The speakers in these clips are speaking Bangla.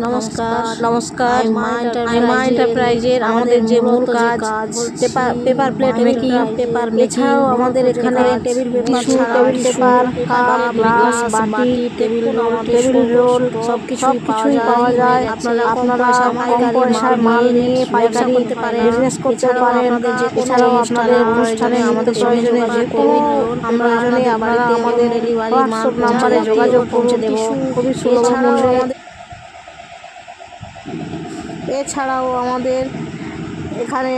নমস্কার নমস্কার মা এন্টারপ্রাইজের আমাদের যে মূল কাজ পেপার প্লেট মেকিং, এছাড়াও আমাদের এখানে টেবিল পেপার, কাপ, গ্লাস, বাটি, টেবিল রোল সবকিছুই পাওয়া যায়। আপনারা কম পয়সায় মাল নিয়ে পাইকারি বিজনেস করতে পারেন। এছাড়াও আপনাদের অনুষ্ঠানে নিত্য প্রয়োজনে যে কোনো প্রয়োজনে আপনারা আমাদের হোয়াটসঅ্যাপ নাম্বারে যোগাযোগ করুন। খুবই সুলভ মূল্যে। এছাড়াও আমাদের এখানে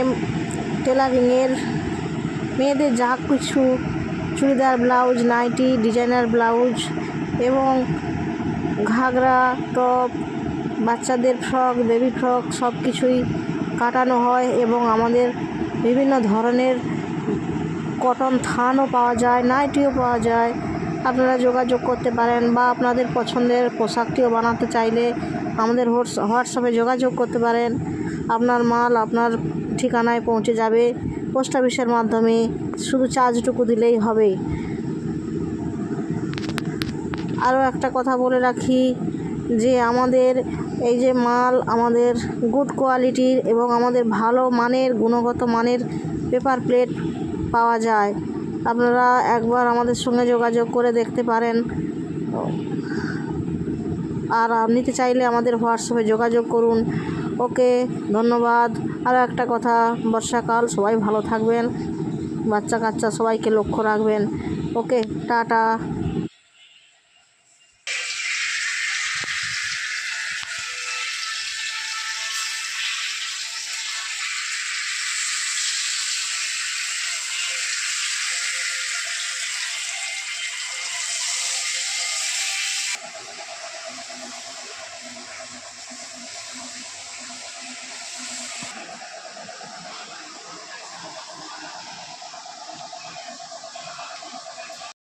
টেলারিংয়ের মেয়েদের যা কিছু churidar blouse, nightie, designer blouse এবং ঘাগরা, টপ, বাচ্চাদের ফ্রক, বেবি ফ্রক সব কিছুই কাটানো হয় এবং আমাদের বিভিন্ন ধরনের কটন থানও পাওয়া যায়, নাইটিও পাওয়া যায়। আপনারা যোগাযোগ করতে পারেন বা আপনাদের পছন্দের পোশাকটিও বানাতে চাইলে আমাদের হোয়াটসঅ্যাপে যোগাযোগ করতে পারেন। আপনার মাল আপনার ঠিকানায় পৌঁছে যাবে পোস্ট অফিসের মাধ্যমে, শুধু চার্জটুকু দিলেই হবে। আরও একটা কথা বলে রাখি যে আমাদের এই যে মাল আমাদের গুড কোয়ালিটির এবং আমাদের ভালো মানের, গুণগত মানের পেপার প্লেট পাওয়া যায়। আপনারা একবার আমাদের সঙ্গে যোগাযোগ করে দেখতে পারেন। আর নিতে চাইলে আমাদের হোয়াটসঅ্যাপে যোগাযোগ করুন। ওকে, ধন্যবাদ। আরও একটা কথা, বর্ষাকাল, সবাই ভালো থাকবেন, বাচ্চা কাচ্চা সবাইকে লক্ষ্য রাখবেন। ওকে, টাটা।